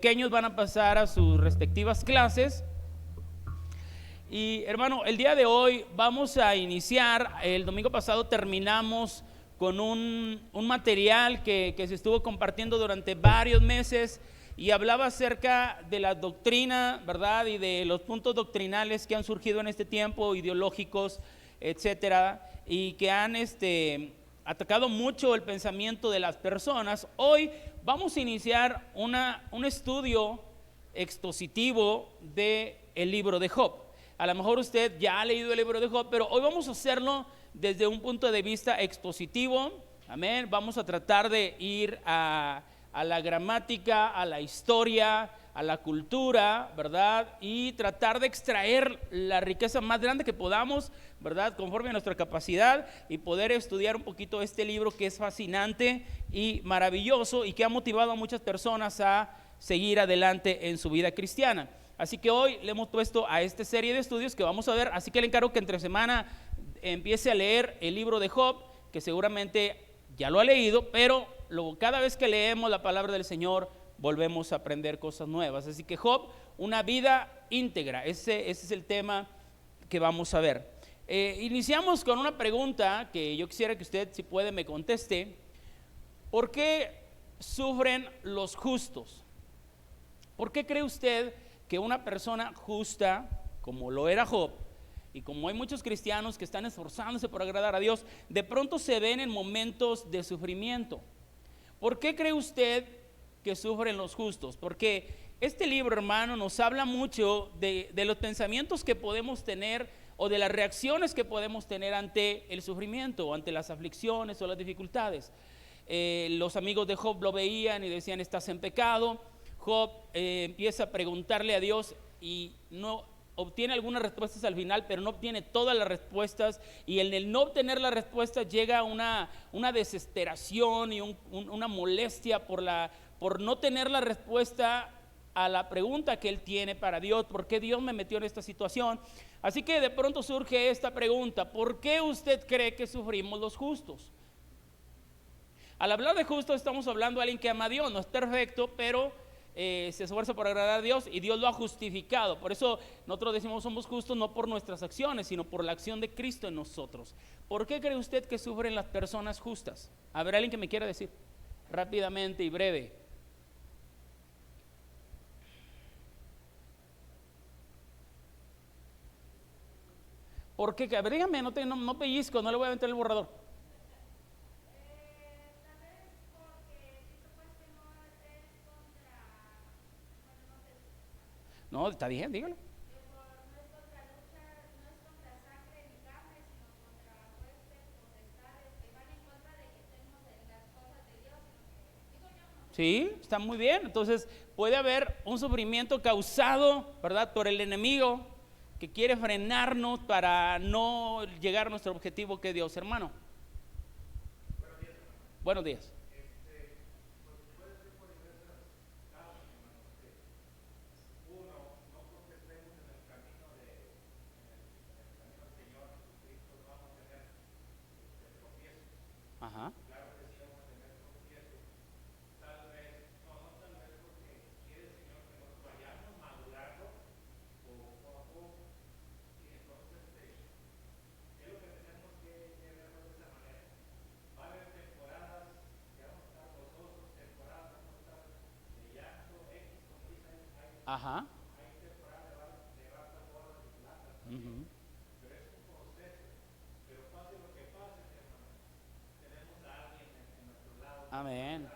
Pequeños van a pasar a sus respectivas clases. Y hermano, el día de hoy vamos a iniciar. El domingo pasado terminamos con un material que se estuvo compartiendo durante varios meses y hablaba acerca de la doctrina, ¿verdad? Y de los puntos doctrinales que han surgido en este tiempo, ideológicos, etcétera, y que han atacado mucho el pensamiento de las personas. Hoy vamos a iniciar un estudio expositivo del libro de Job. A lo mejor usted ya ha leído el libro de Job, pero hoy vamos a hacerlo desde un punto de vista expositivo. Amén. Vamos a tratar de ir a la gramática, a la historia, a la cultura, ¿verdad? Y tratar de extraer la riqueza más grande que podamos, ¿verdad? Conforme a nuestra capacidad, y poder estudiar un poquito este libro que es fascinante y maravilloso y que ha motivado a muchas personas a seguir adelante en su vida cristiana. Así que hoy le hemos puesto a esta serie de estudios que vamos a ver, así que le encargo que entre semana empiece a leer el libro de Job, que seguramente ya lo ha leído, pero cada vez que leemos la palabra del Señor volvemos a aprender cosas nuevas. Así que Job, una vida íntegra, ese es el tema que vamos a ver. Iniciamos con una pregunta que yo quisiera que usted, si puede, me conteste. ¿Por qué sufren los justos? ¿Por qué cree usted que una persona justa, como lo era Job, y como hay muchos cristianos que están esforzándose por agradar a Dios, de pronto se ven en momentos de sufrimiento? ¿Por qué cree usted que sufren los justos? Porque este libro, hermano, nos habla mucho de los pensamientos que podemos tener o de las reacciones que podemos tener ante el sufrimiento, o ante las aflicciones o las dificultades. Los amigos de Job lo veían y decían: estás en pecado. Job empieza a preguntarle a Dios y no obtiene algunas respuestas al final, pero no obtiene todas las respuestas, y en el no obtener las respuestas llega una desesperación y una molestia por no tener la respuesta a la pregunta que él tiene para Dios: ¿por qué Dios me metió en esta situación? Así que de pronto surge esta pregunta: ¿por qué usted cree que sufrimos los justos? Al hablar de justos estamos hablando de alguien que ama a Dios, no es perfecto, pero se esfuerza por agradar a Dios y Dios lo ha justificado. Por eso nosotros decimos somos justos no por nuestras acciones, sino por la acción de Cristo en nosotros. ¿Por qué cree usted que sufren las personas justas? ¿Habrá alguien que me quiera decir rápidamente y breve? ¿Por qué? A ver, dígame, no pellizco, no le voy a meter el borrador. No, está bien, dígalo. Sí, está muy bien. Entonces puede haber un sufrimiento causado, ¿verdad?, por el enemigo que quiere frenarnos para no llegar a nuestro objetivo, que es Dios. Hermano, buenos días. Ajá. Ajá. Uh-huh. Amén.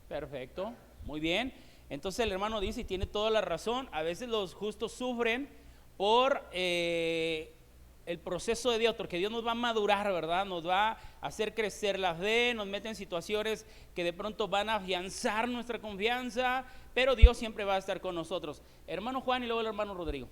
Perfecto, muy bien. Entonces el hermano dice, y tiene toda la razón, a veces los justos sufren por el proceso de Dios, porque Dios nos va a madurar, ¿verdad? Nos va a hacer crecer la fe, nos mete en situaciones que de pronto van a afianzar nuestra confianza, pero Dios siempre va a estar con nosotros. Hermano Juan y luego el hermano Rodrigo.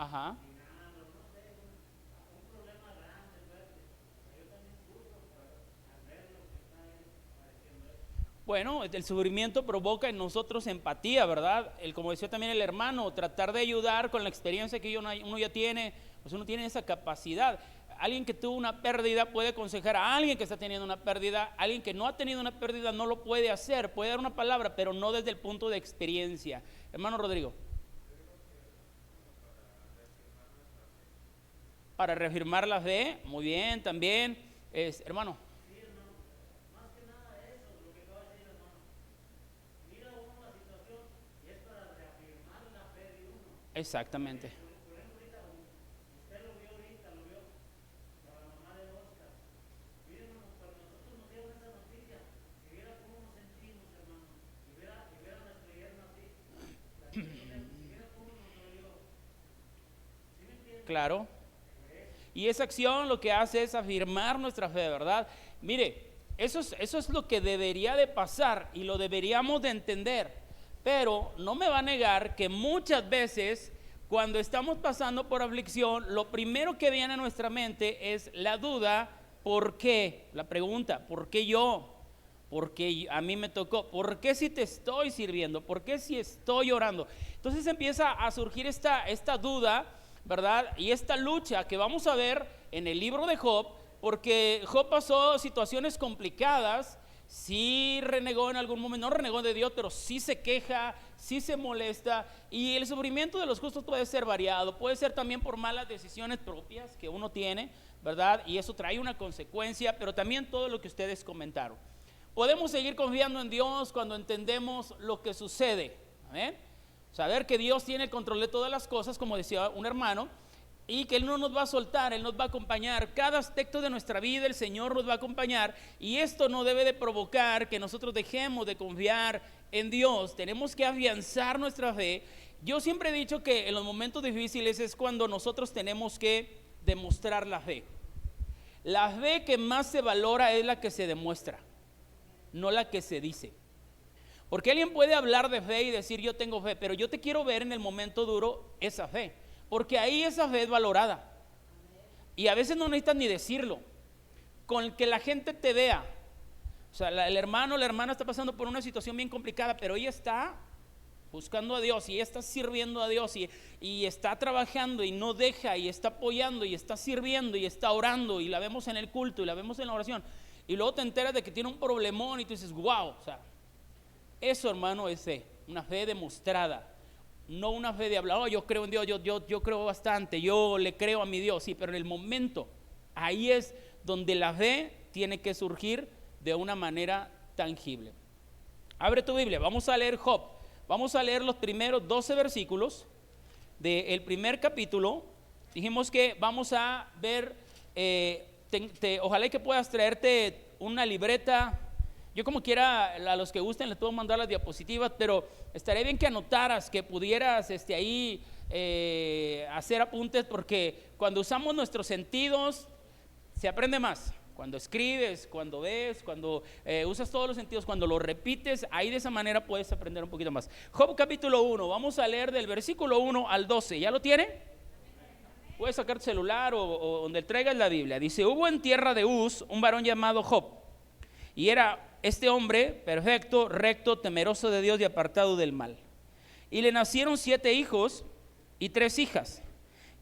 Ajá. Bueno, el sufrimiento provoca en nosotros empatía, ¿verdad? Como decía también el hermano, tratar de ayudar con la experiencia que uno ya tiene, pues uno tiene esa capacidad. Alguien que tuvo una pérdida puede aconsejar a alguien que está teniendo una pérdida. Alguien que no ha tenido una pérdida no lo puede hacer, puede dar una palabra, pero no desde el punto de experiencia. Hermano Rodrigo. Para reafirmar la fe, muy bien, también, hermano. Exactamente. Claro. Y esa acción lo que hace es afirmar nuestra fe, ¿verdad? Mire, eso es lo que debería de pasar y lo deberíamos de entender. Pero no me va a negar que muchas veces cuando estamos pasando por aflicción, lo primero que viene a nuestra mente es la duda, ¿por qué? La pregunta, ¿por qué yo? ¿Por qué a mí me tocó? ¿Por qué si te estoy sirviendo? ¿Por qué si estoy orando? Entonces empieza a surgir esta duda, ¿verdad? Y esta lucha que vamos a ver en el libro de Job, porque Job pasó situaciones complicadas. Sí renegó en algún momento, no renegó de Dios, pero sí se queja, sí se molesta. Y el sufrimiento de los justos puede ser variado, puede ser también por malas decisiones propias que uno tiene, ¿verdad? Y eso trae una consecuencia, pero también todo lo que ustedes comentaron. Podemos seguir confiando en Dios cuando entendemos lo que sucede. ¿Amén? Saber que Dios tiene el control de todas las cosas, como decía un hermano, y que Él no nos va a soltar, Él nos va a acompañar. Cada aspecto de nuestra vida el Señor nos va a acompañar, y esto no debe de provocar que nosotros dejemos de confiar en Dios. Tenemos que afianzar nuestra fe. Yo siempre he dicho que en los momentos difíciles es cuando nosotros tenemos que demostrar la fe. La fe que más se valora es la que se demuestra, no la que se dice. Porque alguien puede hablar de fe y decir yo tengo fe, pero yo te quiero ver en el momento duro esa fe, porque ahí esa fe es valorada. Y a veces no necesitas ni decirlo, con que la gente te vea. O sea, el hermano, la hermana está pasando por una situación bien complicada, pero ella está buscando a Dios y ella está sirviendo a Dios y está trabajando y no deja y está apoyando y está sirviendo y está orando, y la vemos en el culto y la vemos en la oración, y luego te enteras de que tiene un problemón y tú dices wow. O sea, eso, hermano, es fe, una fe demostrada, no una fe de hablar, oh, yo creo en Dios, yo creo bastante, yo le creo a mi Dios, sí, pero en el momento, ahí es donde la fe tiene que surgir de una manera tangible. Abre tu Biblia, vamos a leer Job, vamos a leer los primeros 12 versículos del primer capítulo. Dijimos que vamos a ver, ojalá que puedas traerte una libreta. Yo como quiera, a los que gusten les puedo mandar las diapositivas, pero estaría bien que anotaras, que pudieras ahí hacer apuntes, porque cuando usamos nuestros sentidos se aprende más. Cuando escribes, cuando ves, cuando usas todos los sentidos, cuando lo repites, ahí de esa manera puedes aprender un poquito más. Job capítulo 1, vamos a leer del versículo 1 al 12, ¿ya lo tienen? Puedes sacar tu celular o donde traigas la Biblia. Dice, hubo en tierra de Uz un varón llamado Job, y era este hombre perfecto, recto, temeroso de Dios y apartado del mal. Y le nacieron 7 hijos y 3 hijas.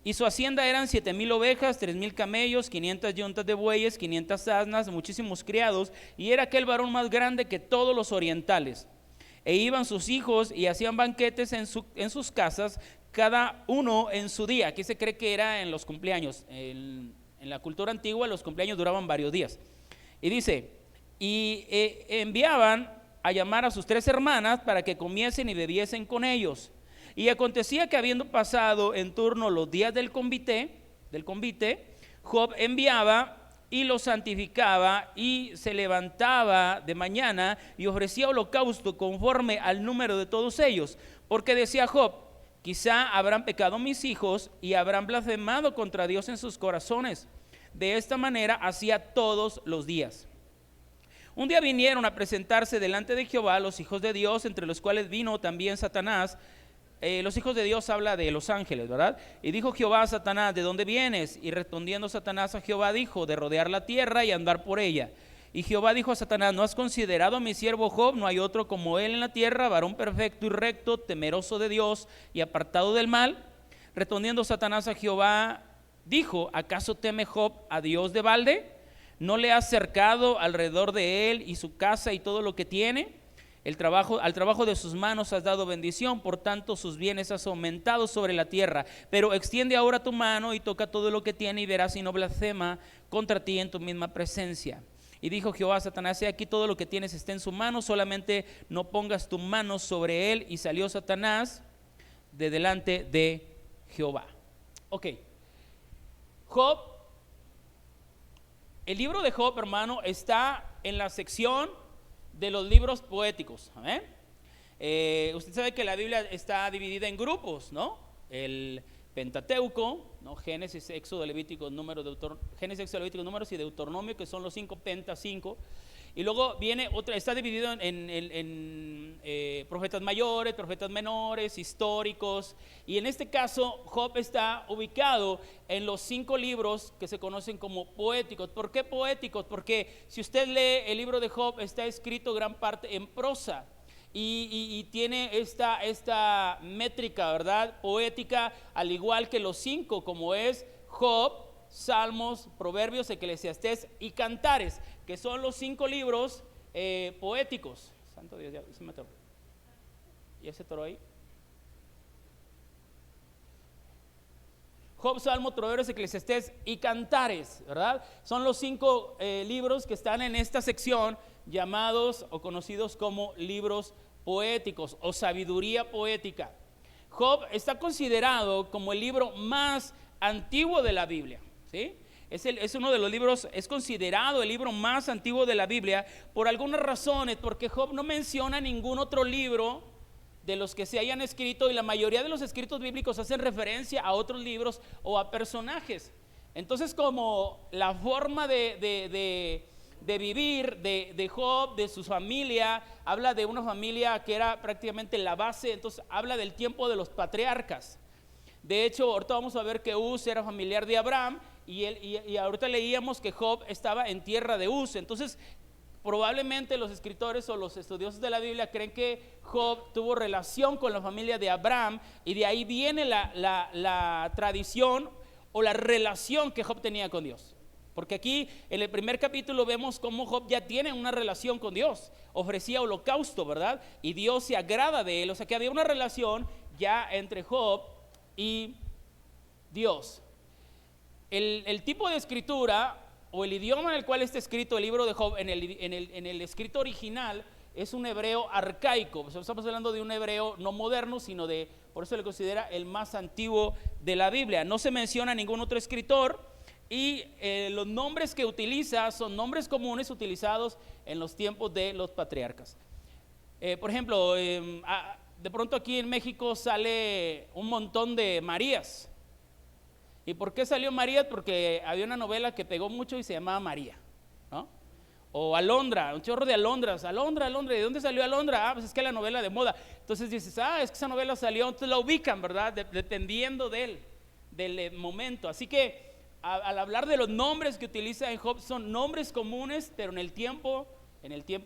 Y su hacienda eran 7,000 ovejas, 3,000 camellos, 500 yuntas de bueyes, 500 asnas, muchísimos criados. Y era aquel varón más grande que todos los orientales. E iban sus hijos y hacían banquetes en sus casas, cada uno en su día. Aquí se cree que era en los cumpleaños. En la cultura antigua los cumpleaños duraban varios días. Y dice, y enviaban a llamar a sus 3 hermanas para que comiesen y bebiesen con ellos. Y acontecía que habiendo pasado en turno los días del convite, Job enviaba y los santificaba y se levantaba de mañana y ofrecía holocausto conforme al número de todos ellos, porque decía Job, quizá habrán pecado mis hijos y habrán blasfemado contra Dios en sus corazones. De esta manera hacía todos los días. Un día vinieron a presentarse delante de Jehová los hijos de Dios, entre los cuales vino también Satanás, los hijos de Dios habla de los ángeles, ¿verdad? Y dijo Jehová a Satanás, ¿de dónde vienes? Y respondiendo Satanás a Jehová dijo, de rodear la tierra y andar por ella. Y Jehová dijo a Satanás, ¿no has considerado a mi siervo Job? No hay otro como él en la tierra, varón perfecto y recto, temeroso de Dios y apartado del mal. Respondiendo Satanás a Jehová, dijo, ¿acaso teme Job a Dios de balde? ¿No le has cercado alrededor de él y su casa y todo lo que tiene? Al trabajo de sus manos has dado bendición, por tanto sus bienes has aumentado sobre la tierra. Pero extiende ahora tu mano y toca todo lo que tiene y verás si no blasfema contra ti en tu misma presencia. Y dijo Jehová a Satanás, he aquí todo lo que tienes está en su mano, solamente no pongas tu mano sobre él. Y salió Satanás de delante de Jehová. Ok, Job, el libro de Job, hermano, está en la sección de los libros poéticos. Usted sabe que la Biblia está dividida en grupos, ¿no? El Pentateuco, ¿no? Génesis, Éxodo, Levítico, Números y Deuteronomio, que son los 5 Pentas 5. Y luego viene otra, está dividido en profetas mayores, profetas menores, históricos. Y en este caso, Job está ubicado en los 5 libros que se conocen como poéticos. ¿Por qué poéticos? Porque si usted lee el libro de Job, está escrito gran parte en prosa. Y tiene esta métrica, ¿verdad? Poética, al igual que los 5, como es Job, Salmos, Proverbios, Eclesiastés y Cantares, que son los 5 libros poéticos. Santo Dios, ya se me atoró. ¿Y ese toro ahí? Job, Salmos, Proverbios, Eclesiastés y Cantares, ¿verdad? Son los 5 libros que están en esta sección, llamados o conocidos como libros poéticos o sabiduría poética. Job está considerado como el libro más antiguo de la Biblia, ¿sí? Es uno de los libros, es considerado el libro más antiguo de la Biblia por algunas razones, porque Job no menciona ningún otro libro de los que se hayan escrito, y la mayoría de los escritos bíblicos hacen referencia a otros libros o a personajes. Entonces, como la forma de vivir de Job, de su familia, habla de una familia que era prácticamente la base, entonces habla del tiempo de los patriarcas. De hecho, ahorita vamos a ver que Uz era familiar de Abraham, y ahorita leíamos que Job estaba en tierra de Uz. Entonces, probablemente los escritores o los estudiosos de la Biblia creen que Job tuvo relación con la familia de Abraham, y de ahí viene la tradición o la relación que Job tenía con Dios. Porque aquí en el primer capítulo vemos cómo Job ya tiene una relación con Dios, ofrecía holocausto, ¿verdad? Y Dios se agrada de él, o sea que había una relación ya entre Job y Dios. El tipo de escritura o el idioma en el cual está escrito el libro de Job en el escrito original es un hebreo arcaico. Estamos hablando de un hebreo no moderno, sino por eso le considera el más antiguo de la Biblia. No se menciona ningún otro escritor. Y los nombres que utiliza son nombres comunes utilizados en los tiempos de los patriarcas. Por ejemplo, de pronto aquí en México sale un montón de Marías. ¿Y por qué salió María? Porque había una novela que pegó mucho y se llamaba María, ¿no? O Alondra, un chorro de Alondras. Alondra, ¿de dónde salió Alondra? Pues es que es la novela de moda. Entonces dices, es que esa novela salió, entonces la ubican, ¿verdad? Dependiendo del momento. Así que al hablar de los nombres que utiliza en Job, son nombres comunes, pero en el tiempo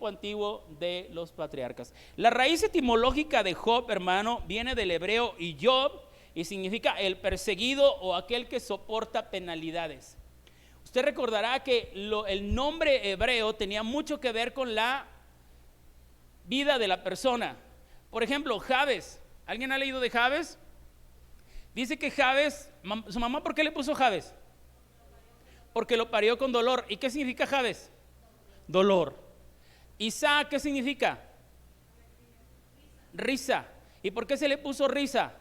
antiguo de los patriarcas. La raíz etimológica de Job, hermano, viene del hebreo Job, y significa el perseguido o aquel que soporta penalidades. Usted recordará que el nombre hebreo tenía mucho que ver con la vida de la persona. Por ejemplo, Jabes. ¿Alguien ha leído de Jabes? Dice que Jabes, su mamá, ¿por qué le puso Jabes? Porque lo parió con dolor. ¿Y qué significa Jabes? Dolor. Isaac, ¿qué significa? Risa. ¿Y por qué se le puso risa?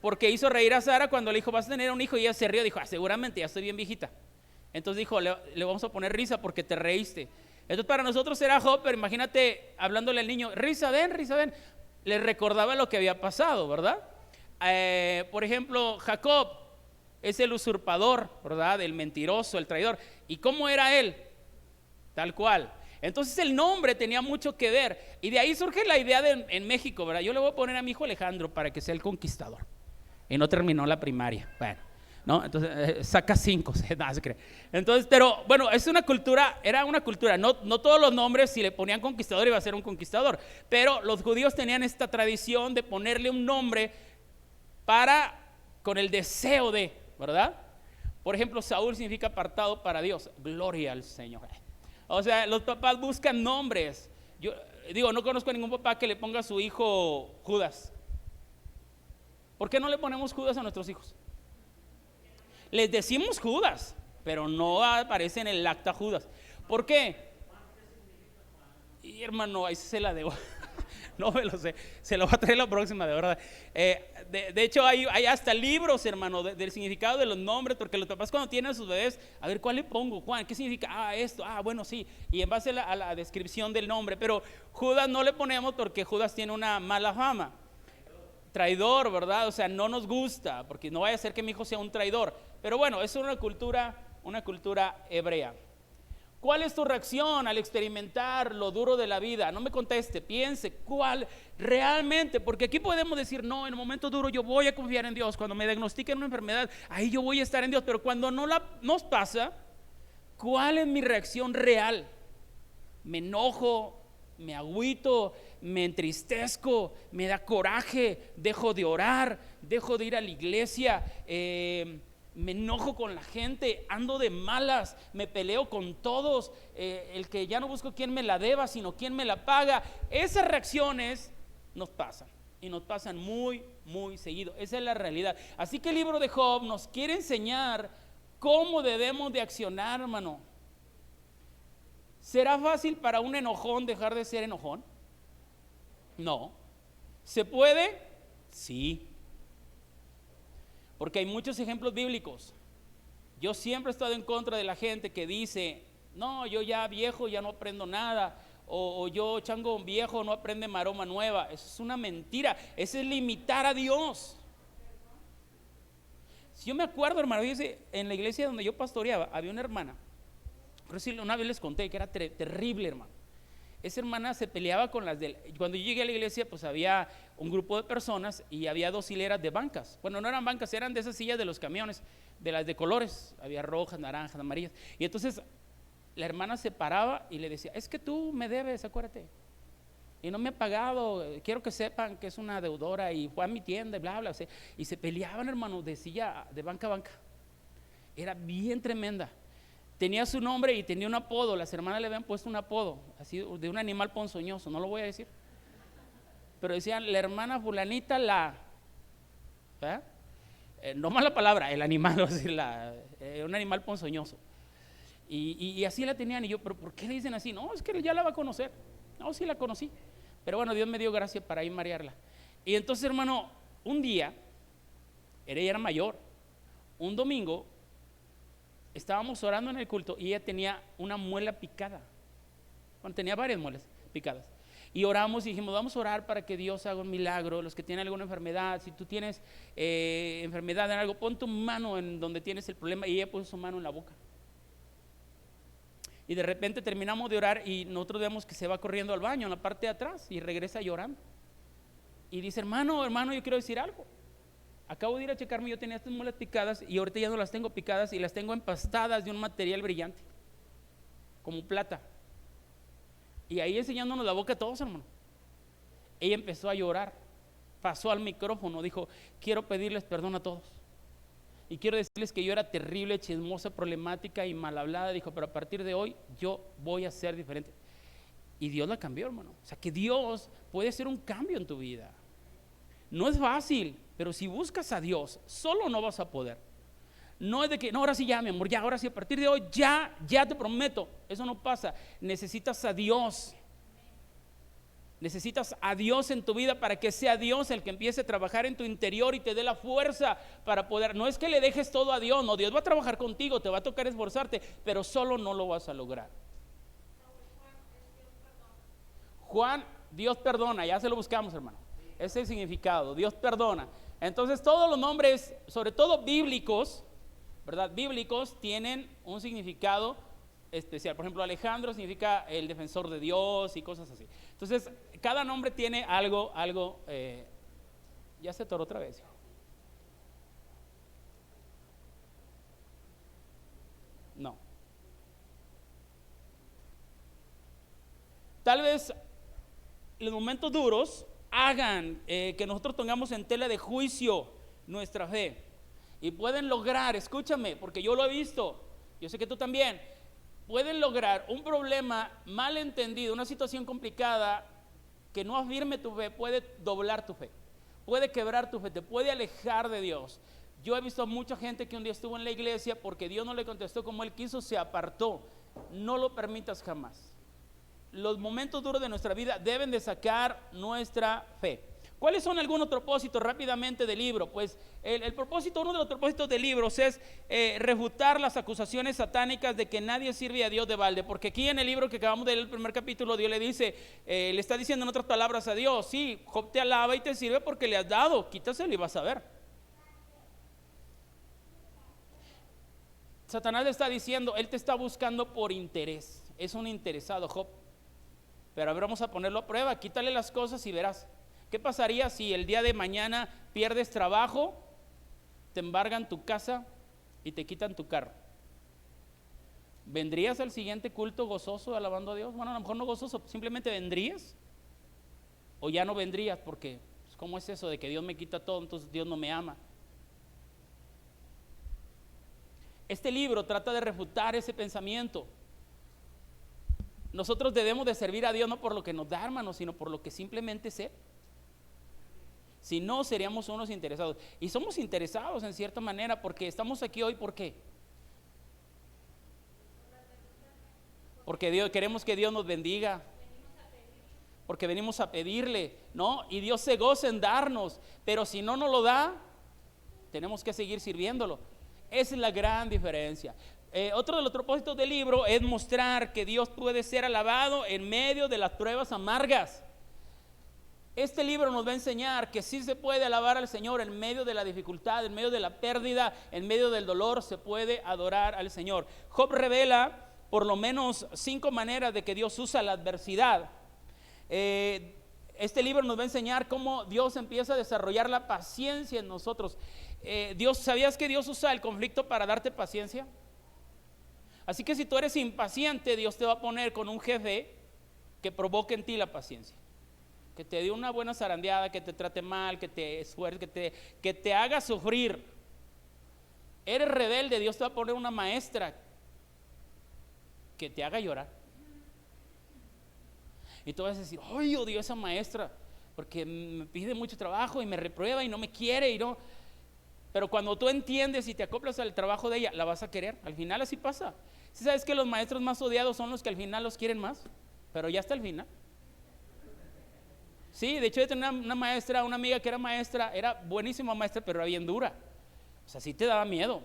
Porque hizo reír a Sara cuando le dijo, vas a tener un hijo, y ella se rió, dijo, seguramente ya estoy bien viejita. Entonces dijo, le vamos a poner risa porque te reíste. Entonces para nosotros era Job, pero imagínate hablándole al niño, risa, ven. Le recordaba lo que había pasado, ¿verdad? Por ejemplo, Jacob es el usurpador, ¿verdad? El mentiroso, el traidor. ¿Y cómo era él? Tal cual. Entonces el nombre tenía mucho que ver. Y de ahí surge la idea en México, ¿verdad? Yo le voy a poner a mi hijo Alejandro para que sea el conquistador. Y no terminó la primaria. Bueno, ¿no? Entonces saca 5, nada se cree. Entonces, pero bueno, es una cultura, era una cultura. No todos los nombres, si le ponían conquistador iba a ser un conquistador. Pero los judíos tenían esta tradición de ponerle un nombre con el deseo de, ¿verdad? Por ejemplo, Saúl significa apartado para Dios. Gloria al Señor. O sea, los papás buscan nombres. Yo digo, no conozco a ningún papá que le ponga a su hijo Judas. ¿Por qué no le ponemos Judas a nuestros hijos? Les decimos Judas, pero no aparece en el acta Judas. ¿Por qué? Y hermano, ahí se la debo. No me lo sé, se lo voy a traer la próxima, de verdad. De hecho, hay hasta libros, hermano, del significado de los nombres, porque los papás cuando tienen a sus bebés, a ver, ¿cuál le pongo, Juan? ¿Qué significa? Esto, bueno, sí. Y en base a la descripción del nombre, pero Judas no le ponemos porque Judas tiene una mala fama. Traidor, ¿verdad? O sea, no nos gusta, porque no vaya a ser que mi hijo sea un traidor. Pero bueno, es una cultura hebrea. ¿Cuál es tu reacción al experimentar lo duro de la vida? No me conteste, piense cuál realmente, porque aquí podemos decir, no, en el momento duro yo voy a confiar en Dios. Cuando me diagnostiquen una enfermedad, ahí yo voy a estar en Dios. Pero cuando nos pasa, ¿cuál es mi reacción real? Me enojo, me agüito, me entristezco, me da coraje, dejo de orar, dejo de ir a la iglesia, me enojo con la gente, ando de malas, me peleo con todos, el que ya no busco quién me la deba, sino quién me la paga. Esas reacciones nos pasan y nos pasan muy, muy seguido. Esa es la realidad. Así que el libro de Job nos quiere enseñar cómo debemos de accionar, hermano. ¿Será fácil para un enojón dejar de ser enojón? No. ¿Se puede? Sí. Porque hay muchos ejemplos bíblicos. Yo siempre he estado en contra de la gente que dice, no, yo ya viejo ya no aprendo nada, o yo chango viejo no aprende maroma nueva. Eso es una mentira, eso es limitar a Dios. Si yo me acuerdo, hermano, en la iglesia donde yo pastoreaba, había una hermana, pero sí, una vez les conté que era terrible, hermano. Esa hermana se peleaba con cuando yo llegué a la iglesia, pues había un grupo de personas y había 2 hileras de bancas. Bueno, no eran bancas, eran de esas sillas de los camiones, de las de colores. Había rojas, naranjas, amarillas. Y entonces la hermana se paraba y le decía, es que tú me debes, acuérdate. Y no me ha pagado, quiero que sepan que es una deudora y fue a mi tienda y bla, bla. Y se peleaban, hermano, de silla, de banca a banca. Era bien tremenda. Tenía su nombre y tenía un apodo. Las hermanas le habían puesto un apodo, así de un animal ponzoñoso, no lo voy a decir. Pero decían, la hermana fulanita no más la palabra, el animal, o sea, un animal ponzoñoso. Y así la tenían. Y yo, ¿pero por qué le dicen así? No, es que ya la va a conocer. No, sí la conocí. Pero bueno, Dios me dio gracia para ahí marearla. Y entonces, hermano, un día, ella era mayor, un domingo, estábamos orando en el culto y ella tenía una muela picada. Bueno, tenía varias muelas picadas. Y oramos y dijimos, vamos a orar para que Dios haga un milagro. Los que tienen alguna enfermedad, si tú tienes enfermedad en algo, pon tu mano en donde tienes el problema. Y ella puso su mano en la boca. Y de repente terminamos de orar y nosotros vemos que se va corriendo al baño en la parte de atrás y regresa llorando. Y dice, hermano, yo quiero decir algo. Acabo de ir a checarme, yo tenía estas muelas picadas y ahorita ya no las tengo picadas y las tengo empastadas de un material brillante, como plata. Y ahí enseñándonos la boca a todos, hermano. Ella empezó a llorar, pasó al micrófono, dijo, quiero pedirles perdón a todos. Y quiero decirles que yo era terrible, chismosa, problemática y mal hablada. Dijo, pero a partir de hoy yo voy a ser diferente. Y Dios la cambió, hermano. O sea que Dios puede hacer un cambio en tu vida. No es fácil, pero si buscas a Dios, solo no vas a poder. No es de que, no, ahora sí ya, mi amor, ya, ahora sí, a partir de hoy, ya te prometo. Eso no pasa. Necesitas a Dios. Necesitas a Dios en tu vida para que sea Dios el que empiece a trabajar en tu interior y te dé la fuerza para poder. No es que le dejes todo a Dios, no, Dios va a trabajar contigo, te va a tocar esforzarte, pero solo no lo vas a lograr. Juan, Dios perdona, ya se lo buscamos, hermano. Ese es el significado, Dios perdona. Entonces todos los nombres, sobre todo bíblicos, ¿verdad? Bíblicos tienen un significado especial. Por ejemplo, Alejandro significa el defensor de Dios y cosas así. Entonces, cada nombre tiene algo, ya se atoró otra vez. No. Tal vez los momentos duros hagan que nosotros tengamos en tela de juicio nuestra fe. Y pueden lograr, escúchame, porque yo lo he visto, yo sé que tú también, pueden lograr un problema mal entendido, una situación complicada que no afirme tu fe, puede doblar tu fe, puede quebrar tu fe, te puede alejar de Dios. Yo he visto a mucha gente que un día estuvo en la iglesia porque Dios no le contestó como él quiso, se apartó. No lo permitas jamás. Los momentos duros de nuestra vida deben de sacar nuestra fe. ¿Cuáles son algunos propósitos rápidamente del libro? Pues uno de los propósitos del libro es refutar las acusaciones satánicas de que nadie sirve a Dios de balde, porque aquí en el libro que acabamos de leer, el primer capítulo, Dios le dice, le está diciendo en otras palabras a Dios, sí, Job te alaba y te sirve porque le has dado, quítaselo y vas a ver. Satanás le está diciendo, él te está buscando por interés, es un interesado Job, pero a ver, vamos a ponerlo a prueba, quítale las cosas y verás. ¿Qué pasaría si el día de mañana pierdes trabajo, te embargan tu casa y te quitan tu carro? ¿Vendrías al siguiente culto gozoso alabando a Dios? Bueno, a lo mejor no gozoso, simplemente vendrías. O ya no vendrías porque, pues, ¿cómo es eso de que Dios me quita todo, entonces Dios no me ama? Este libro trata de refutar ese pensamiento. Nosotros debemos de servir a Dios no por lo que nos da, hermanos, sino por lo que simplemente es Él. Si no, seríamos unos interesados. Y somos interesados en cierta manera porque estamos aquí hoy, ¿por qué? Porque queremos que Dios nos bendiga. Porque venimos a pedirle, ¿no? Y Dios se goza en darnos, pero si no nos lo da, tenemos que seguir sirviéndolo. Esa es la gran diferencia. Otro de los propósitos del libro es mostrar que Dios puede ser alabado en medio de las pruebas amargas. Este libro nos va a enseñar que sí se puede alabar al Señor en medio de la dificultad, en medio de la pérdida, en medio del dolor, se puede adorar al Señor. Job revela por lo menos 5 maneras de que Dios usa la adversidad. Este libro nos va a enseñar cómo Dios empieza a desarrollar la paciencia en nosotros. ¿Sabías que Dios usa el conflicto para darte paciencia? Así que si tú eres impaciente, Dios te va a poner con un jefe que provoque en ti la paciencia. Que te dé una buena zarandeada, que te trate mal, que te esfuerce, que te haga sufrir. Eres rebelde, Dios te va a poner una maestra que te haga llorar. Y tú vas a decir, ¡ay, odio a esa maestra! Porque me pide mucho trabajo y me reprueba y no me quiere y no. Pero cuando tú entiendes y te acoplas al trabajo de ella, la vas a querer. Al final así pasa. ¿Sí sabes que los maestros más odiados son los que al final los quieren más? Pero ya hasta el final. Sí, de hecho yo tenía una maestra, una amiga que era maestra, era buenísima maestra, pero era bien dura. O sea, sí te daba miedo.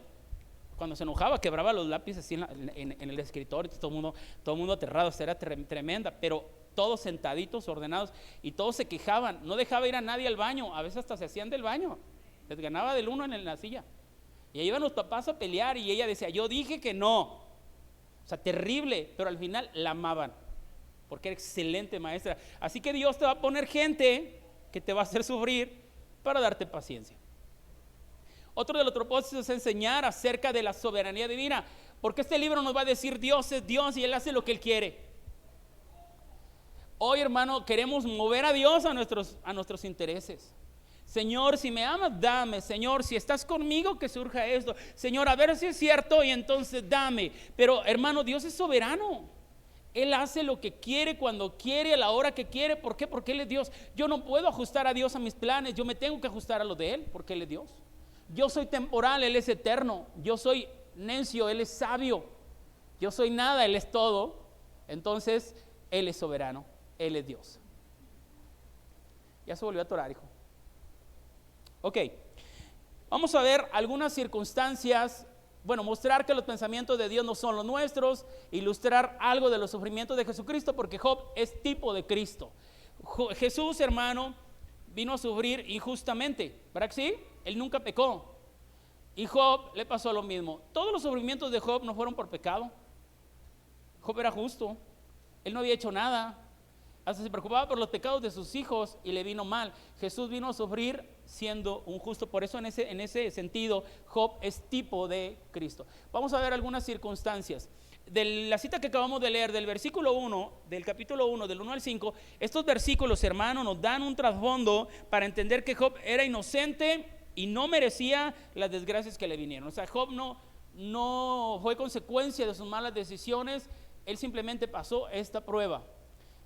Cuando se enojaba, quebraba los lápices así en el escritorio, todo el mundo aterrado, o sea, era tremenda, pero todos sentaditos, ordenados, y todos se quejaban, no dejaba ir a nadie al baño, a veces hasta se hacían del baño, les ganaba del uno en la silla. Y ahí iban los papás a pelear y ella decía, yo dije que no. O sea, terrible, pero al final la amaban. Porque era excelente maestra. Así que Dios te va a poner gente que te va a hacer sufrir para darte paciencia. Otro de los propósitos es enseñar acerca de la soberanía divina, porque este libro nos va a decir Dios es Dios y Él hace lo que Él quiere. Hoy, hermano, queremos mover a Dios a nuestros intereses. Señor, si me amas, dame. Señor, si estás conmigo, que surja esto. Señor, a ver si es cierto y entonces dame. Pero, hermano, Dios es soberano. Él hace lo que quiere, cuando quiere, a la hora que quiere. ¿Por qué? Porque Él es Dios. Yo no puedo ajustar a Dios a mis planes. Yo me tengo que ajustar a los de Él, porque Él es Dios. Yo soy temporal, Él es eterno. Yo soy necio, Él es sabio. Yo soy nada, Él es todo. Entonces, Él es soberano, Él es Dios. Ya se volvió a atorar, hijo. Ok, vamos a ver algunas circunstancias. Bueno, mostrar que los pensamientos de Dios no son los nuestros, ilustrar algo de los sufrimientos de Jesucristo, porque Job es tipo de Cristo. Jesús, hermano, vino a sufrir injustamente, ¿verdad que sí? Él nunca pecó. Y Job le pasó lo mismo. Todos los sufrimientos de Job no fueron por pecado. Job era justo, él no había hecho nada, hasta se preocupaba por los pecados de sus hijos y le vino mal. Jesús vino a sufrir siendo un justo, por eso en ese sentido Job es tipo de Cristo. Vamos a ver algunas circunstancias. De la cita que acabamos de leer, del versículo 1, del capítulo 1, del 1 al 5, estos versículos, hermanos, nos dan un trasfondo para entender que Job era inocente y no merecía las desgracias que le vinieron. O sea, Job no fue consecuencia de sus malas decisiones, él simplemente pasó esta prueba.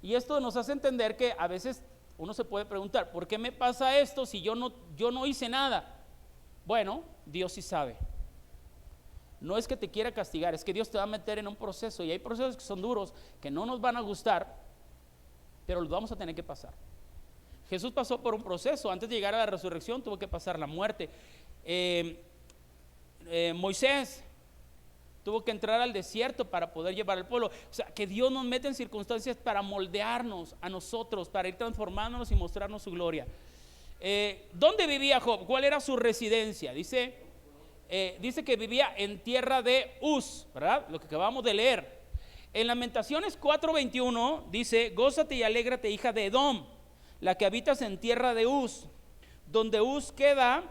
Y esto nos hace entender que a veces uno se puede preguntar, ¿por qué me pasa esto si yo no hice nada? Bueno, Dios sí sabe. No es que te quiera castigar, es que Dios te va a meter en un proceso, y hay procesos que son duros, que no nos van a gustar, pero los vamos a tener que pasar. Jesús pasó por un proceso, antes de llegar a la resurrección tuvo que pasar la muerte. Moisés tuvo que entrar al desierto para poder llevar al pueblo. O sea, que Dios nos mete en circunstancias para moldearnos a nosotros, para ir transformándonos y mostrarnos su gloria. ¿Dónde vivía Job? ¿Cuál era su residencia? Dice que vivía en tierra de Uz, ¿verdad? Lo que acabamos de leer. En Lamentaciones 4:21 dice: gózate y alégrate, hija de Edom, la que habitas en tierra de Uz, donde Uz queda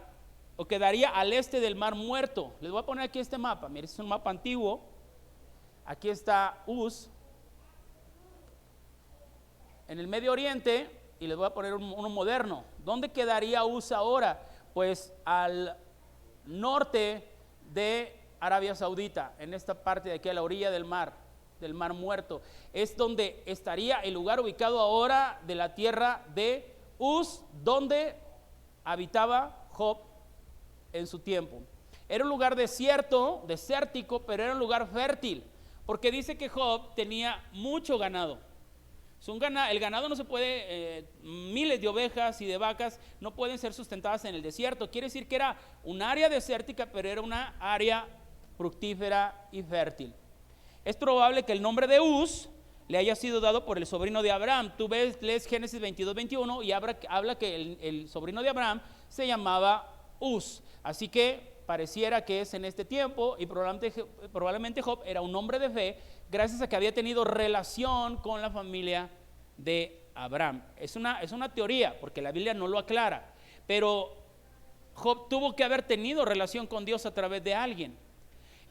o quedaría al este del Mar Muerto. Les voy a poner aquí este mapa. Miren, este es un mapa antiguo. Aquí está Uz en el Medio Oriente, y les voy a poner uno moderno. ¿Dónde quedaría Uz ahora? Pues al norte de Arabia Saudita, en esta parte de aquí a la orilla del Mar Muerto. Es donde estaría el lugar ubicado ahora de la tierra de Uz, donde habitaba Job en su tiempo. Era un lugar desértico, pero era un lugar fértil, porque dice que Job tenía mucho ganado. El ganado no se puede, miles de ovejas y de vacas no pueden ser sustentadas en el desierto. Quiere decir que era un área desértica, pero era una área fructífera y fértil. Es probable que el nombre de Uz le haya sido dado por el sobrino de Abraham. Tú lees Génesis 22:21 y habla que el sobrino de Abraham se llamaba Uz. Así que pareciera que es en este tiempo, y probablemente Job era un hombre de fe, gracias a que había tenido relación con la familia de Abraham. Es una teoría, porque la Biblia no lo aclara, pero Job tuvo que haber tenido relación con Dios a través de alguien.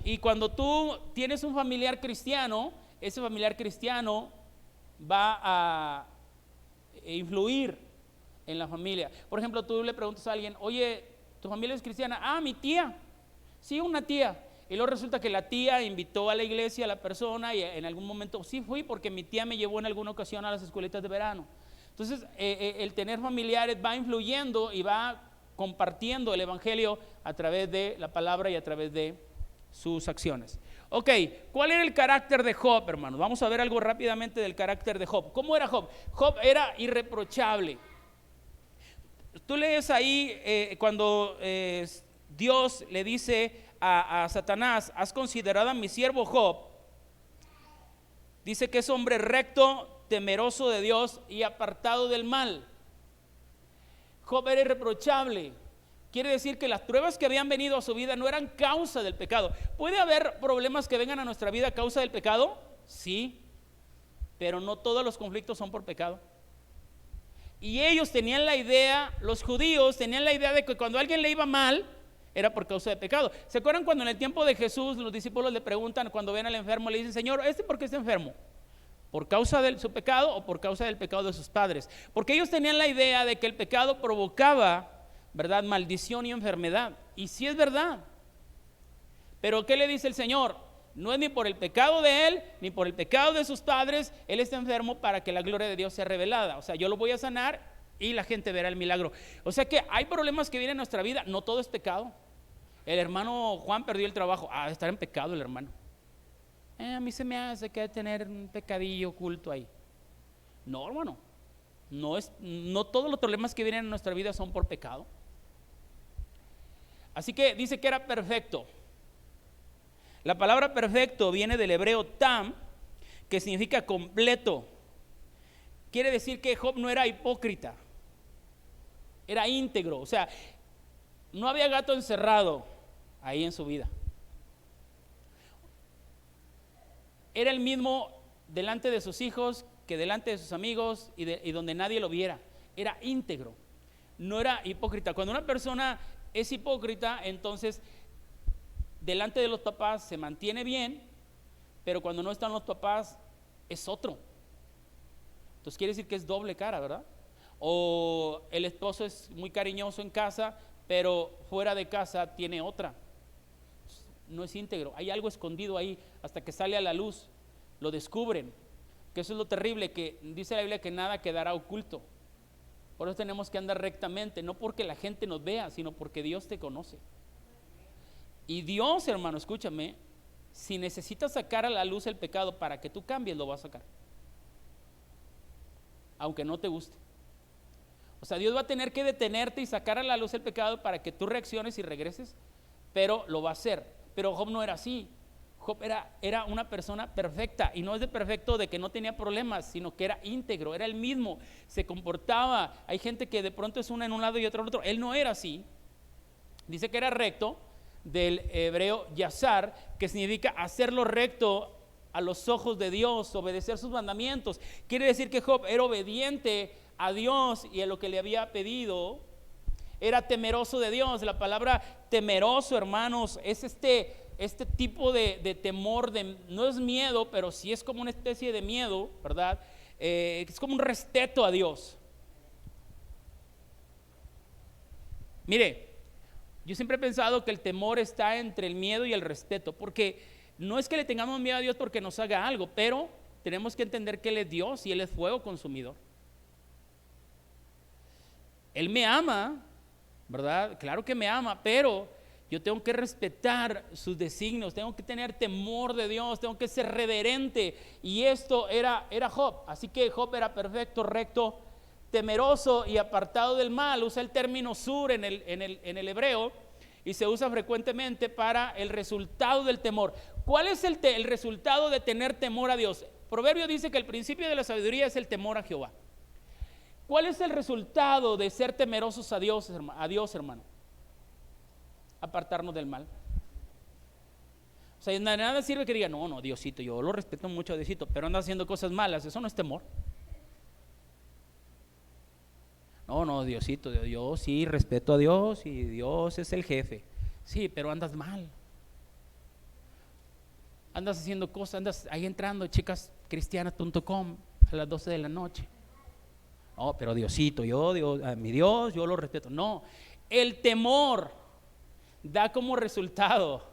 Y cuando tú tienes un familiar cristiano, ese familiar cristiano va a influir en la familia. Por ejemplo, tú le preguntas a alguien: oye, ¿tu familia es cristiana? Ah, mi tía. Sí, una tía. Y luego resulta que la tía invitó a la iglesia a la persona, y en algún momento sí fui porque mi tía me llevó en alguna ocasión a las escuelitas de verano. Entonces el tener familiares va influyendo y va compartiendo el evangelio a través de la palabra y a través de sus acciones. Ok, ¿cuál era el carácter de Job, hermanos? Vamos a ver algo rápidamente del carácter de Job. ¿Cómo era Job? Job era irreprochable. Tú lees ahí cuando Dios le dice a Satanás: has considerado a mi siervo Job. Dice que es hombre recto, temeroso de Dios y apartado del mal. Job era irreprochable. Quiere decir que las pruebas que habían venido a su vida no eran causa del pecado. ¿Puede haber problemas que vengan a nuestra vida a causa del pecado? Sí, pero no todos los conflictos son por pecado. Y ellos tenían la idea, los judíos tenían la idea de que cuando a alguien le iba mal era por causa de pecado. ¿Se acuerdan cuando en el tiempo de Jesús los discípulos le preguntan, cuando ven al enfermo, le dicen: Señor, ¿por qué está enfermo? ¿Por causa de su pecado o por causa del pecado de sus padres? Porque ellos tenían la idea de que el pecado provocaba, ¿verdad?, maldición y enfermedad. Y sí es verdad. Pero ¿qué le dice el Señor? No es ni por el pecado de él, ni por el pecado de sus padres. Él está enfermo para que la gloria de Dios sea revelada. O sea, yo lo voy a sanar y la gente verá el milagro. O sea que hay problemas que vienen a nuestra vida, no todo es pecado. El hermano Juan perdió el trabajo. Estar en pecado el hermano. A mí se me hace que hay que tener un pecadillo oculto ahí. No, hermano. No todos los problemas que vienen a nuestra vida son por pecado. Así que dice que era perfecto. La palabra perfecto viene del hebreo tam, que significa completo. Quiere decir que Job no era hipócrita, era íntegro. O sea, no había gato encerrado ahí en su vida. era el mismo delante de sus hijos que delante de sus amigos y donde nadie lo viera. Era íntegro, no era hipócrita. Cuando una persona es hipócrita, entonces delante de los papás se mantiene bien, pero cuando no están los papás es otro. Entonces quiere decir que es doble cara, ¿verdad? O el esposo es muy cariñoso en casa, pero fuera de casa tiene otra. No es íntegro, hay algo escondido ahí hasta que sale a la luz, lo descubren, que eso es lo terrible, que dice la Biblia que nada quedará oculto. Por eso tenemos que andar rectamente, no porque la gente nos vea, sino porque Dios te conoce. Y Dios, hermano, escúchame, si necesitas sacar a la luz el pecado para que tú cambies, lo va a sacar, aunque no te guste. O sea, Dios va a tener que detenerte y sacar a la luz el pecado para que tú reacciones y regreses, pero lo va a hacer. Pero Job no era así. Job era una persona perfecta, y no es de perfecto de que no tenía problemas, sino que era íntegro, era el mismo, se comportaba. Hay gente que de pronto es una en un lado y otra en otro. Él no era así. Dice que era recto, del hebreo yasar, que significa hacerlo recto a los ojos de Dios, obedecer sus mandamientos. Quiere decir que Job era obediente a Dios y a lo que le había pedido. Era temeroso de Dios. La palabra temeroso, hermanos, es este tipo de temor, no es miedo, pero sí es como una especie de miedo, ¿verdad? Es como un respeto a Dios. Mire, yo siempre he pensado que el temor está entre el miedo y el respeto, porque no es que le tengamos miedo a Dios porque nos haga algo, pero tenemos que entender que Él es Dios y Él es fuego consumidor. Él me ama, ¿verdad? Claro que me ama, pero yo tengo que respetar sus designios, tengo que tener temor de Dios, tengo que ser reverente. Y esto era Job. Así que Job era perfecto, recto, temeroso y apartado del mal. Usa el término sur en el hebreo, y se usa frecuentemente para el resultado del temor. ¿Cuál es el resultado de tener temor a Dios? Proverbio dice que el principio de la sabiduría es el temor a Jehová. ¿Cuál es el resultado de ser temerosos a Dios, hermano? Apartarnos del mal. O sea, nada sirve que diga, no, Diosito, yo lo respeto mucho a Diosito, pero anda haciendo cosas malas. Eso no es temor. No, Diosito, yo sí respeto a Dios y Dios es el jefe. Sí, pero andas mal. Andas haciendo cosas, andas ahí entrando chicascristianas.com a las 12 de la noche. No, pero Diosito, a mi Dios, yo lo respeto. No, el temor da como resultado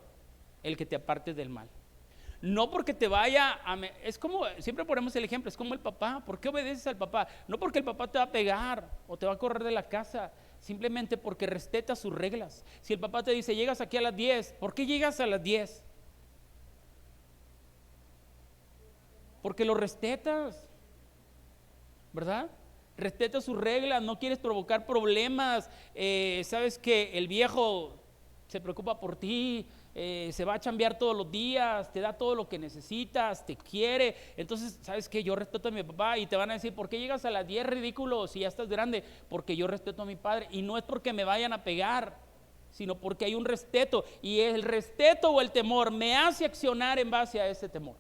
el que te apartes del mal. No porque te vaya es como, siempre ponemos el ejemplo, es como el papá. ¿Por qué obedeces al papá? No porque el papá te va a pegar o te va a correr de la casa, simplemente porque respeta sus reglas. Si el papá te dice, llegas aquí a las 10, ¿por qué llegas a las 10? Porque lo respetas, ¿verdad? Respeta sus reglas, no quieres provocar problemas. Sabes que el viejo se preocupa por ti, se va a chambear todos los días, te da todo lo que necesitas, te quiere. Entonces, ¿sabes qué? Yo respeto a mi papá, y te van a decir, ¿por qué llegas a las 10, ridículo, si ya estás grande? Porque yo respeto a mi padre, y no es porque me vayan a pegar, sino porque hay un respeto, y el respeto o el temor me hace accionar en base a ese temor.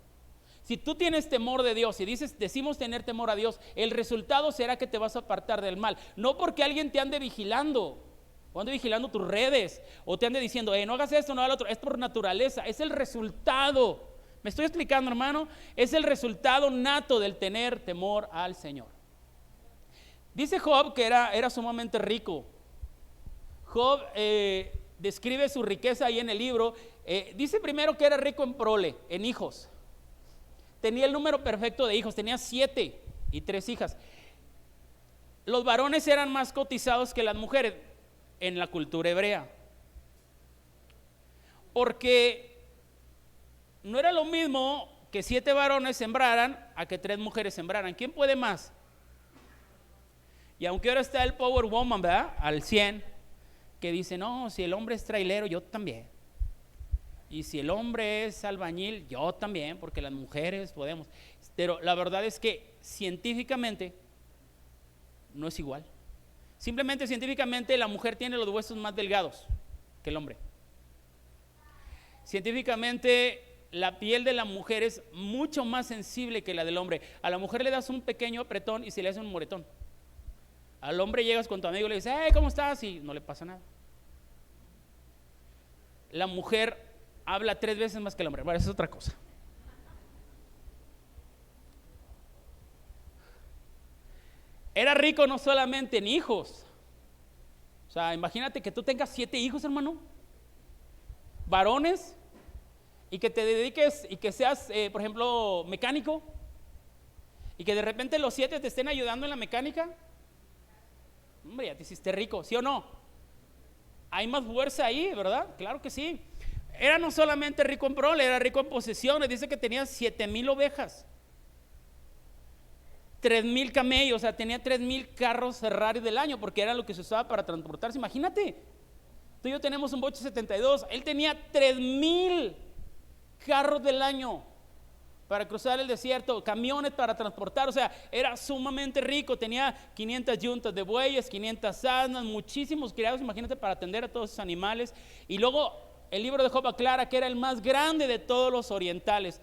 Si tú tienes temor de Dios y decimos tener temor a Dios, el resultado será que te vas a apartar del mal. No porque alguien te ande vigilando, o ande vigilando tus redes, o te ande diciendo, no hagas esto, no hagas lo otro. Es por naturaleza, es el resultado. ¿Me estoy explicando, hermano? Es el resultado nato del tener temor al Señor. Dice Job que era sumamente rico. Job describe su riqueza ahí en el libro. Dice primero que era rico en prole, en hijos. Tenía el número perfecto de hijos, tenía 7 y 3 hijas. Los varones eran más cotizados que las mujeres en la cultura hebrea, porque no era lo mismo que 7 varones sembraran a que 3 mujeres sembraran. ¿Quién puede más? Y aunque ahora está el Power Woman, ¿verdad? Al 100, que dice, no, si el hombre es trailero, yo también. Y si el hombre es albañil, yo también, porque las mujeres podemos. Pero la verdad es que científicamente no es igual. Simplemente científicamente la mujer tiene los huesos más delgados que el hombre. Científicamente la piel de la mujer es mucho más sensible que la del hombre. A la mujer le das un pequeño apretón y se le hace un moretón. Al hombre llegas con tu amigo y le dices, hey, ¿cómo estás? Y no le pasa nada. La mujer habla 3 veces más que el hombre. Bueno, eso es otra cosa. Era rico no solamente en hijos. O sea, imagínate que tú tengas 7 hijos, hermano, varones, y que te dediques y que seas, por ejemplo, mecánico, y que de repente los 7 te estén ayudando en la mecánica. Hombre, ya te hiciste rico, ¿sí o no? Hay más fuerza ahí, ¿verdad? Claro que sí. Era no solamente rico en prole, era rico en posesiones. Dice que tenía 7,000 ovejas, 3,000 camellos, o sea, tenía 3,000 carros Ferrari del año, porque era lo que se usaba para transportarse. Imagínate, tú y yo tenemos un Boche 72, él tenía 3,000 carros del año para cruzar el desierto, camiones para transportar, o sea, era sumamente rico. Tenía 500 yuntas de bueyes, 500 asnas, muchísimos criados, imagínate, para atender a todos esos animales. Y luego el libro de Job aclara que era el más grande de todos los orientales.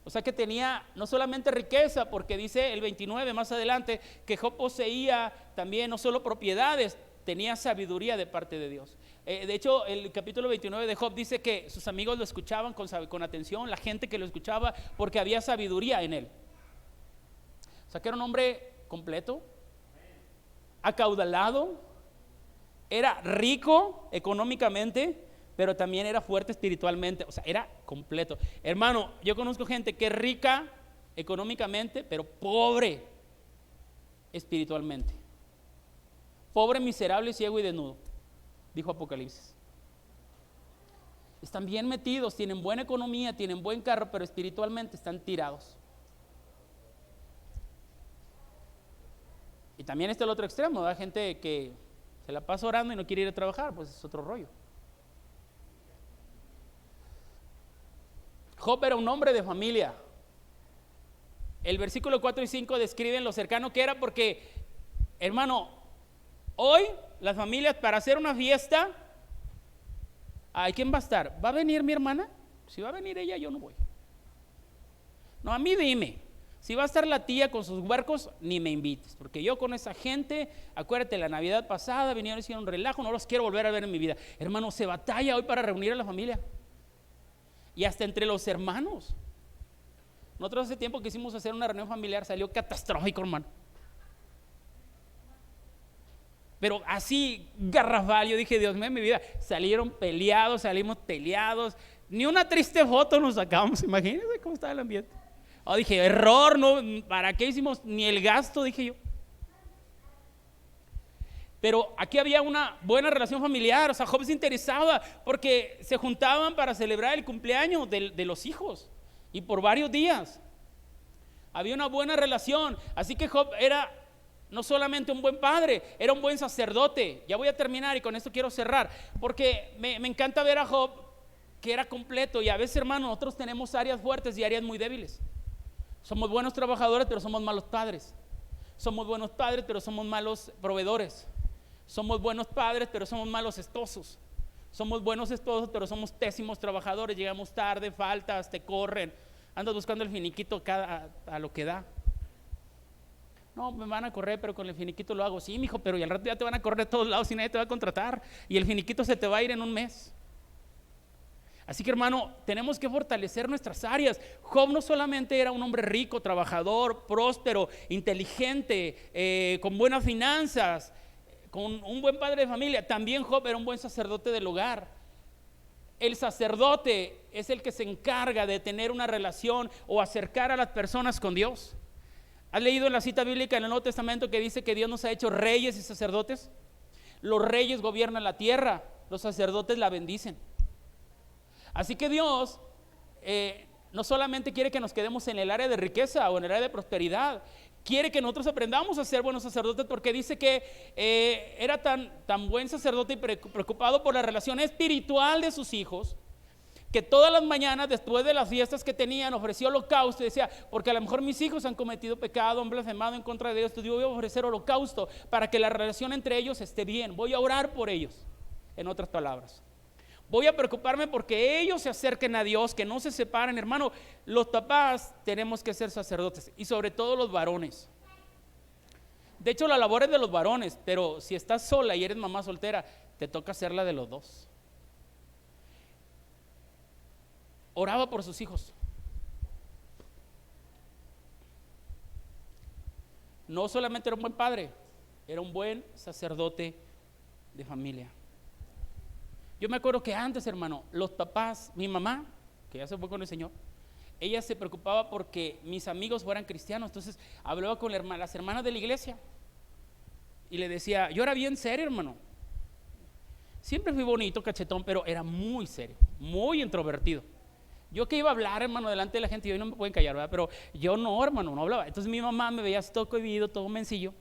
O sea que tenía no solamente riqueza, porque dice el 29 más adelante que Job poseía también no solo propiedades, tenía sabiduría de parte de Dios. De hecho, el capítulo 29 de Job dice que sus amigos lo escuchaban con atención, la gente que lo escuchaba, porque había sabiduría en él. O sea que era un hombre completo, acaudalado, era rico económicamente, pero también era fuerte espiritualmente. O sea, era completo. Hermano, yo conozco gente que es rica económicamente, pero pobre espiritualmente. Pobre, miserable, ciego y desnudo, dijo Apocalipsis. Están bien metidos, tienen buena economía, tienen buen carro, pero espiritualmente están tirados. Y también está el otro extremo, hay gente que se la pasa orando y no quiere ir a trabajar, pues es otro rollo. Job era un hombre de familia. El versículo 4 y 5 describen lo cercano que era, porque, hermano, hoy las familias para hacer una fiesta, ¿ay, quién va a estar? ¿Va a venir mi hermana? Si va a venir ella, yo no voy. No, a mí dime, si va a estar la tía con sus huercos, ni me invites, porque yo con esa gente, acuérdate, la Navidad pasada vinieron y hicieron un relajo, no los quiero volver a ver en mi vida. Hermano, se batalla hoy para reunir a la familia. Y hasta entre los hermanos. Nosotros hace tiempo quisimos hacer una reunión familiar, salió catastrófico, hermano. Pero así garrafal, yo dije, Dios mío, mi vida, salieron peleados, salimos peleados, ni una triste foto nos sacamos, imagínense cómo estaba el ambiente. Dije, error, no, ¿para qué hicimos ni el gasto? Dije yo. Pero aquí había una buena relación familiar, o sea, Job se interesaba porque se juntaban para celebrar el cumpleaños de los hijos, y por varios días había una buena relación. Así que Job era no solamente un buen padre, era un buen sacerdote. Ya voy a terminar y con esto quiero cerrar, porque me encanta ver a Job que era completo. Y a veces, hermano, nosotros tenemos áreas fuertes y áreas muy débiles. Somos buenos trabajadores, pero somos malos padres. Somos buenos padres, pero somos malos proveedores. Somos buenos padres, pero somos malos esposos. Somos buenos esposos, pero somos pésimos trabajadores. Llegamos tarde, faltas, te corren, andas buscando el finiquito a lo que da. No, me van a correr, pero con el finiquito lo hago. Sí, mijo, pero y al rato ya te van a correr de todos lados y nadie te va a contratar, y el finiquito se te va a ir en un mes. Así que, hermano, tenemos que fortalecer nuestras áreas. Job no solamente era un hombre rico, trabajador, próspero, inteligente, con buenas finanzas, con un buen padre de familia. También Job era un buen sacerdote del hogar. El sacerdote es el que se encarga de tener una relación o acercar a las personas con Dios. ¿Has leído en la cita bíblica en el Nuevo Testamento que dice que Dios nos ha hecho reyes y sacerdotes? Los reyes gobiernan la tierra, los sacerdotes la bendicen. Así que Dios no solamente quiere que nos quedemos en el área de riqueza o en el área de prosperidad, quiere que nosotros aprendamos a ser buenos sacerdotes, porque dice que era tan buen sacerdote y preocupado por la relación espiritual de sus hijos, que todas las mañanas después de las fiestas que tenían ofrecía holocausto. Y decía, porque a lo mejor mis hijos han cometido pecado, han blasfemado en contra de Dios, entonces yo voy a ofrecer holocausto para que la relación entre ellos esté bien, voy a orar por ellos, en otras palabras. Voy a preocuparme porque ellos se acerquen a Dios, que no se separen, hermano. Los papás tenemos que ser sacerdotes, y sobre todo los varones. De hecho, la labor es de los varones, pero si estás sola y eres mamá soltera, te toca hacerla de los dos. Oraba por sus hijos. No solamente era un buen padre, era un buen sacerdote de familia. Yo me acuerdo que antes, hermano, los papás, mi mamá, que ya se fue con el Señor, ella se preocupaba porque mis amigos fueran cristianos. Entonces hablaba con las hermanas de la iglesia y le decía, yo era bien serio, hermano. Siempre fui bonito, cachetón, pero era muy serio, muy introvertido. Yo que iba a hablar, hermano, delante de la gente, y hoy no me pueden callar, ¿verdad? Pero yo no, hermano, no hablaba. Entonces mi mamá me veía todo cohibido, todo mencillo,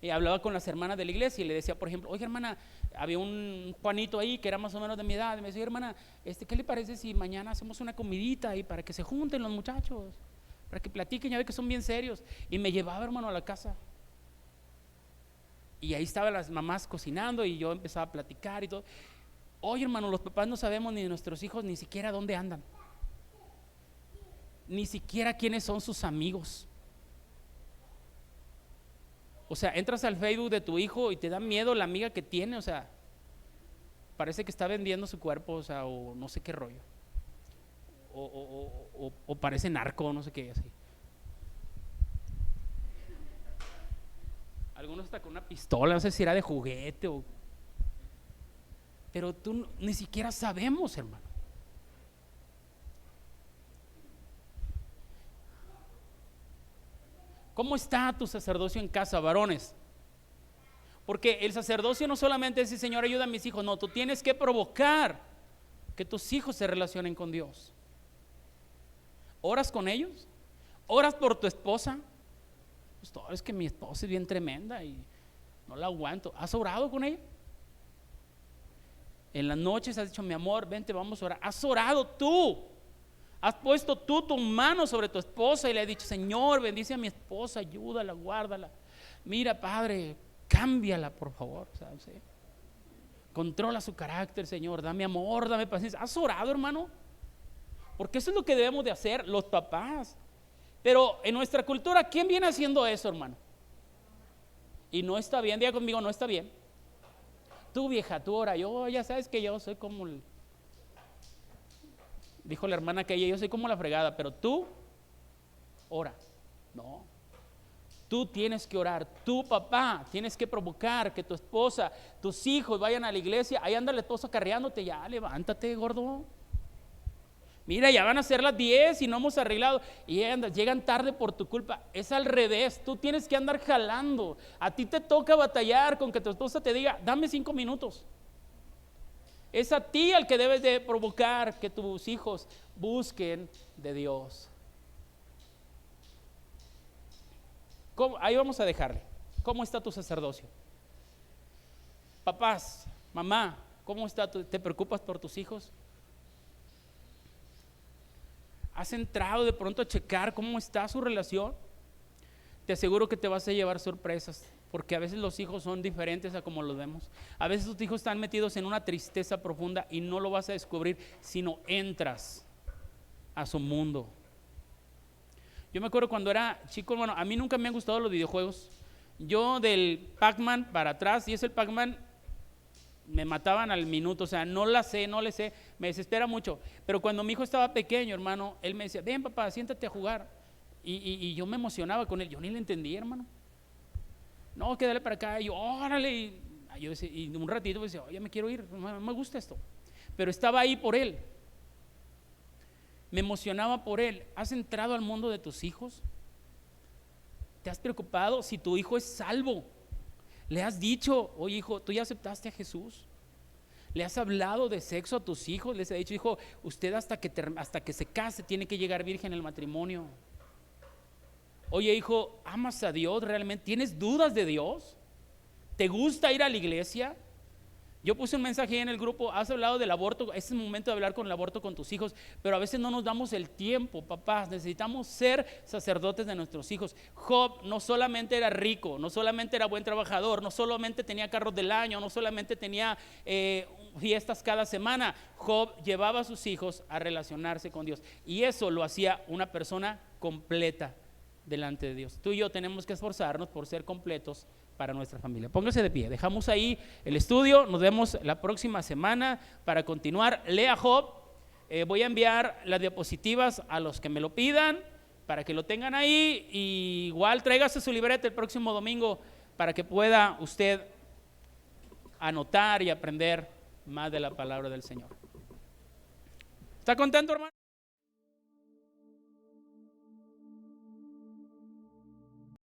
y hablaba con las hermanas de la iglesia y le decía, por ejemplo, oye, hermana, había un Juanito ahí que era más o menos de mi edad, y me decía, hermana, ¿qué le parece si mañana hacemos una comidita y para que se junten los muchachos, para que platiquen? Ya ve que son bien serios. Y me llevaba, hermano, a la casa, y ahí estaban las mamás cocinando y yo empezaba a platicar y todo. Oye, hermano, los papás no sabemos ni de nuestros hijos ni siquiera dónde andan, ni siquiera quiénes son sus amigos. O sea, entras al Facebook de tu hijo y te da miedo la amiga que tiene, o sea, parece que está vendiendo su cuerpo, o sea, o no sé qué rollo, o parece narco, no sé qué, así. Algunos hasta con una pistola, no sé si era de juguete pero tú ni siquiera sabemos, hermano. ¿Cómo está tu sacerdocio en casa, varones? Porque el sacerdocio no solamente es decir, Señor, ayuda a mis hijos. No, tú tienes que provocar que tus hijos se relacionen con Dios. ¿Oras con ellos? ¿Oras por tu esposa? Pues todo, es que mi esposa es bien tremenda y no la aguanto. ¿Has orado con ella? En las noches has dicho, mi amor, vente, vamos a orar. ¿Has orado tú? ¿Has puesto tú tu mano sobre tu esposa y le has dicho, Señor, bendice a mi esposa, ayúdala, guárdala? Mira, Padre, cámbiala, por favor, ¿sabes? Controla su carácter, Señor, dame amor, dame paciencia. ¿Has orado, hermano? Porque eso es lo que debemos de hacer los papás. Pero en nuestra cultura, ¿quién viene haciendo eso, hermano? Y no está bien, diga conmigo, no está bien. Tú, vieja, tú ora. Yo, ya sabes que yo soy como dijo la hermana que yo soy como la fregada, pero tú ora. No, tú tienes que orar. Tu papá tienes que provocar que tu esposa, tus hijos vayan a la iglesia. Ahí anda la esposa carreándote, ya levántate, gordo. Mira, ya van a ser las 10 y no hemos arreglado y llegan tarde por tu culpa. Es al revés, tú tienes que andar jalando. A ti te toca batallar con que tu esposa te diga, dame 5 minutos. Es a ti el que debes de provocar que tus hijos busquen de Dios. Ahí vamos a dejarle. ¿Cómo está tu sacerdocio? Papás, mamá, ¿cómo está? ¿Te preocupas por tus hijos? ¿Has entrado de pronto a checar cómo está su relación? Te aseguro que te vas a llevar sorpresas, porque a veces los hijos son diferentes a como los vemos. A veces tus hijos están metidos en una tristeza profunda y no lo vas a descubrir sino entras a su mundo. Yo me acuerdo cuando era chico, bueno, a mí nunca me han gustado los videojuegos. Yo del Pac-Man para atrás, y es el Pac-Man, me mataban al minuto, o sea, no le sé, me desespera mucho. Pero cuando mi hijo estaba pequeño, hermano, él me decía, ven papá, siéntate a jugar. Y yo me emocionaba con él, yo ni le entendía, hermano. No, que dale para acá, y yo, órale. Y un ratito decía, oye, me quiero ir, no me gusta esto. Pero estaba ahí por él. Me emocionaba por él. ¿Has entrado al mundo de tus hijos? ¿Te has preocupado si tu hijo es salvo? ¿Le has dicho, oye hijo, tú ya aceptaste a Jesús? ¿Le has hablado de sexo a tus hijos? ¿Les has dicho, hijo, usted hasta que se case tiene que llegar virgen al matrimonio? Oye hijo, ¿amas a Dios realmente? ¿Tienes dudas de Dios? ¿Te gusta ir a la iglesia? Yo puse un mensaje en el grupo, has hablado del aborto, es el momento de hablar con el aborto con tus hijos, pero a veces no nos damos el tiempo, papás, necesitamos ser sacerdotes de nuestros hijos. Job no solamente era rico, no solamente era buen trabajador, no solamente tenía carros del año, no solamente tenía fiestas cada semana. Job llevaba a sus hijos a relacionarse con Dios, y eso lo hacía una persona completa delante de Dios. Tú y yo tenemos que esforzarnos por ser completos para nuestra familia. Póngase de pie, dejamos ahí el estudio, nos vemos la próxima semana para continuar. Lea Job, voy a enviar las diapositivas a los que me lo pidan para que lo tengan ahí, y igual tráigase su libreta el próximo domingo para que pueda usted anotar y aprender más de la palabra del Señor. ¿Está contento, hermano?